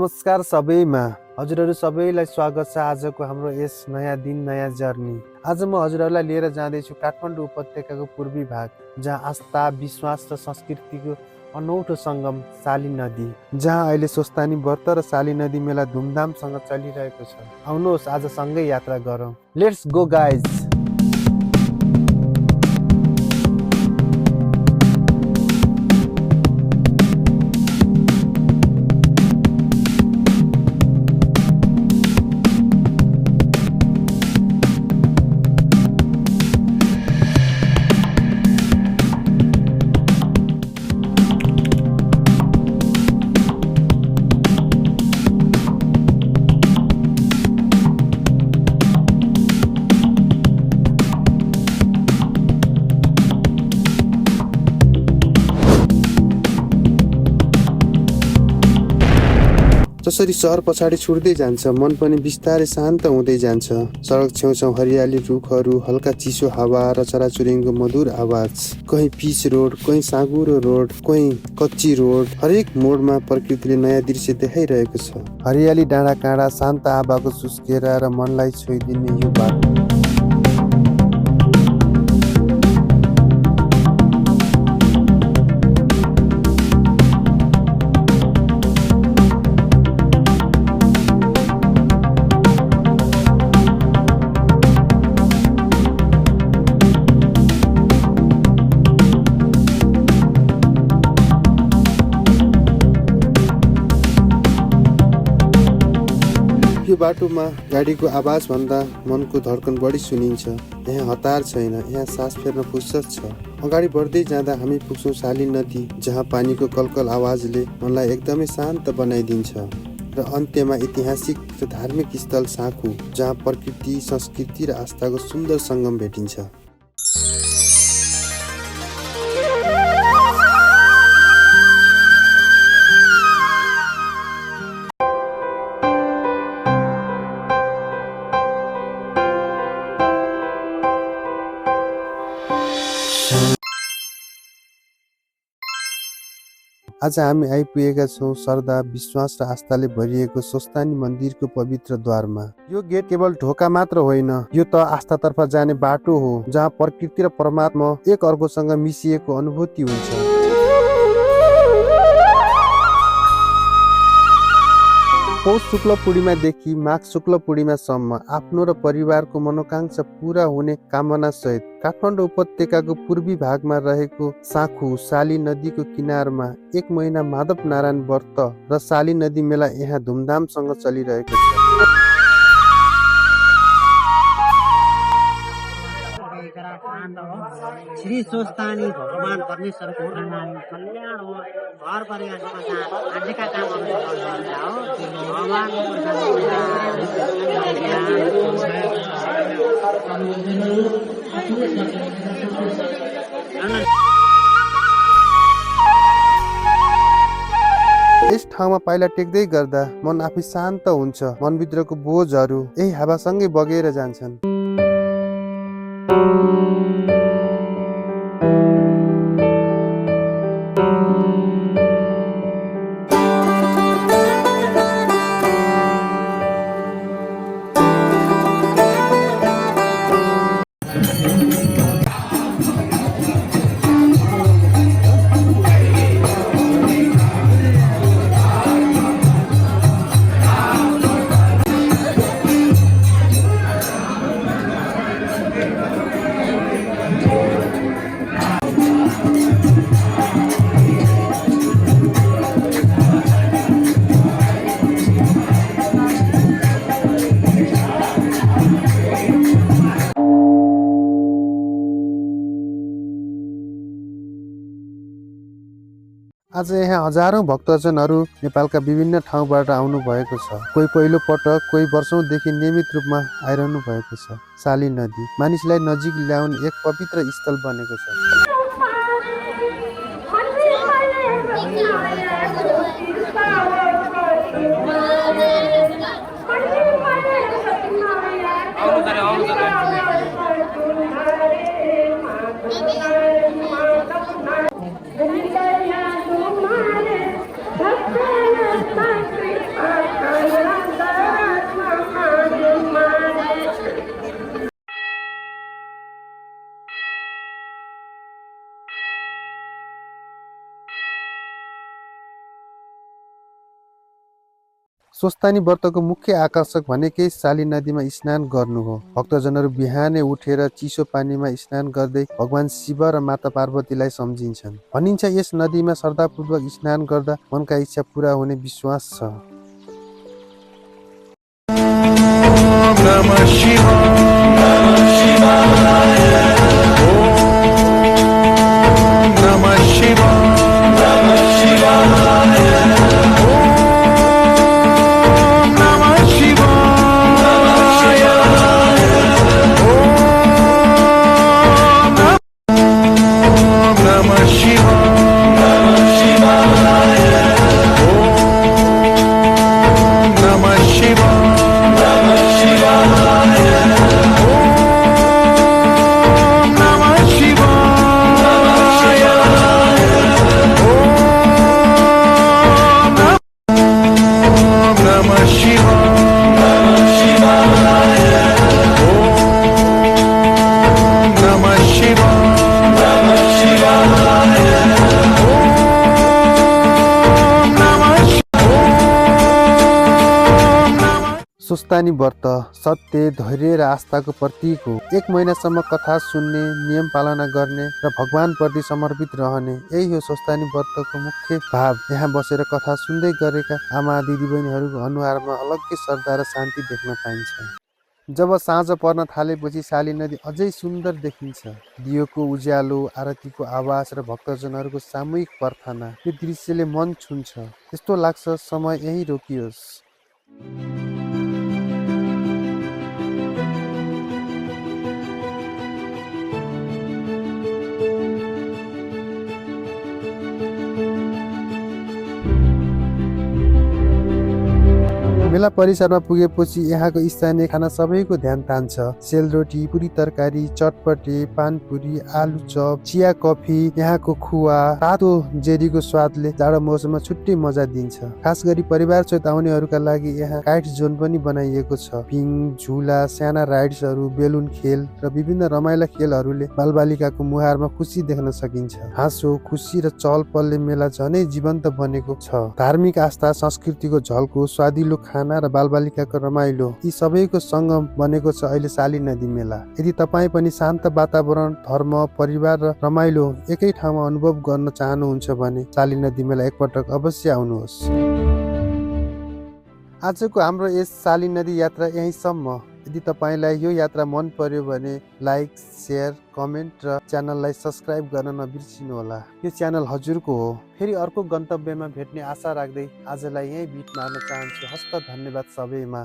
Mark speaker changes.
Speaker 1: नमस्कार सबैमा। हजुरहरू सबैलाई स्वागत छ आजको हाम्रो यस नयाँ दिन नयाँ जर्नी। आज म हजुरहरूलाई लिएर जाँदैछु काठमाडौँ उपत्यकाको पूर्वी भाग, जहाँ आस्था, विश्वास र संस्कृतिको अनौठो सङ्गम साली नदी, जहाँ अहिले स्वस्थानी व्रत र साली नदी मेला धुमधामसँग चलिरहेको छ। आउनुहोस् आज सँगै यात्रा गरौँ। Let's go guys. जसरी सहर पछाडि छुट्दै जान्छ, मन पनि बिस्तारै शान्त हुँदै जान्छ। सडक छेउछाउ हरियाली, रुखहरू, हल्का चिसो हावा र चराचुरुङ्गीको मधुर आवाज। कहीँ पिच रोड, कहीँ साँघुरो रोड, कहीँ कच्ची रोड। हरेक मोडमा प्रकृतिले नयाँ दृश्य देखाइरहेको छ। हरियाली, डाँडा काँडा, शान्त हावाको सुस्केरा र मनलाई छोइदिने यो बाटो। यो बाटोमा गाडीको आवाज भन्दा मनको धड्कन बढी सुनिन्छ। यहाँ हतार छैन, यहाँ सास फेर्न फुर्सद छ। अगाडि बढ्दै जाँदा हामी पुग्छौँ साली नदी, जहाँ पानीको कलकल आवाजले मनलाई एकदमै शान्त बनाइदिन्छ। र अन्त्यमा ऐतिहासिक र धार्मिक स्थल साँखु, जहाँ प्रकृति, संस्कृति र आस्थाको सुन्दर सङ्गम भेटिन्छ। आज हामी आइपुगेका छौँ श्रद्धा, विश्वास र आस्थाले भरिएको स्वस्थानी मन्दिरको पवित्र द्वारमा। यो गेट केवल ढोका मात्र होइन, यो त आस्थातर्फ जाने बाटो हो, जहाँ प्रकृति र परमात्मा एक अर्कोसँग मिसिएको अनुभूति हुन्छ। पौष शुक्ल पूर्णिमादेखि माघ शुक्ल पूर्णिमासम्म आफ्नो र परिवारको मनोकांक्षा पूरा हुने कामना सहित काठमाडौँ उपत्यकाको पूर्वी भागमा रहेको साँखु साली नदीको किनारमा 1 महिना माधव नारायण व्रत र साली नदी मेला यहाँ धुमधामसँग चलिरहेको छ।
Speaker 2: श्री स्वस्थानी भगवान परमेश्वरको कल्याण हो। घर परिवारको आजका कामहरू
Speaker 1: यस ठाउँमा पाइला टेक्दै गर्दा मन आफै शान्त हुन्छ। मनभित्रको बोझहरू यही हावासँगै बगेर जान्छन्। आज यहाँ हजारौं भक्तजनहरू नेपालका विभिन्न ठाउँबाट आउनु भएको छ। कोही पहिलो पटक, कोही वर्षौंदेखि नियमित रूपमा आइरहनु भएको छ। साली नदी मानिसलाई नजिक ल्याउने एक पवित्र स्थल बनेको छ। स्वस्थानी व्रतको मुख्य आकर्षक भनेकै साली नदीमा स्नान गर्नु हो। भक्तजनहरू बिहानै उठेर चिसो पानीमा स्नान गर्दै भगवान शिव र माता पार्वतीलाई सम्झिन्छन्। भनिन्छ यस नदीमा श्रद्धापूर्वक स्नान गर्दा मनका इच्छा पूरा हुने विश्वास छ। स्वस्थानी व्रत सत्य, धैर्य र आस्थाको प्रतीक हो। 1 महिनासम्म कथा सुन्ने, नियम पालना गर्ने र भगवानप्रति समर्पित रहने, यही हो स्वस्थानी व्रतको मुख्य भाव। यहाँ बसेर कथा सुन्दै गरेका आमा दिदीबहिनीहरूको अनुहारमा अलग्गै श्रद्धा र शान्ति देख्न पाइन्छ। जब साँझ पर्न थालेपछि साली नदी अझै सुन्दर देखिन्छ। दियोको उज्यालो, आरतीको आवाज र भक्तजनहरूको सामूहिक प्रार्थना, यो दृश्यले मन छुन्छ। यस्तो लाग्छ समय यही रोकियोस्। मेला परिसरमा पुगेपछि यहाँको स्थानीय खाना सबैको ध्यान तान्छ। सेलरोटी, पुरी तरकारी, चटपटे, पानपुरी, आलु चप, चिया कफी, यहाँको खुवा, तातो जेरीको स्वादले जाडो मौसममा छुट्टै मजा दिन्छ। खास गरी परिवार सहित आउनेहरूका लागि यहाँ काइट जोन पनि बनाइएको छ। पिङ, झुला, साना राइड्सहरू, बेलुन खेल र विभिन्न रमाइला खेलहरूले बालबालिकाको मुहारमा खुसी देख्न सकिन्छ। हाँसो, खुसी र चहलपहलले मेला झनै जीवन्त बनेको छ। धार्मिक आस्था, संस्कृतिको झल्को, स्वादिलो खाना र बालबालिकाको रमाइलो, यी सबैको सङ्गम बनेको छ अहिले साली नदी मेला। यदि तपाईँ पनि शान्त वातावरण, धर्म, परिवार र रमाइलो एकै ठाउँमा अनुभव गर्न चाहनुहुन्छ भने साली नदी मेला एकपटक अवश्य आउनुहोस्। आजको हाम्रो यस साली नदी यात्रा यहीँसम्म। यदि तपाईँलाई यो यात्रा मन पर्यो भने लाइक, सेयर, कमेन्ट र च्यानललाई सब्सक्राइब गर्न नबिर्सिनुहोला। यो च्यानल हजुरको हो। फेरि अर्को गन्तव्यमा भेट्ने आशा राख्दै आजलाई यहीँ बिट मार्न चाहन्छु। हस्त धन्यवाद सबैमा।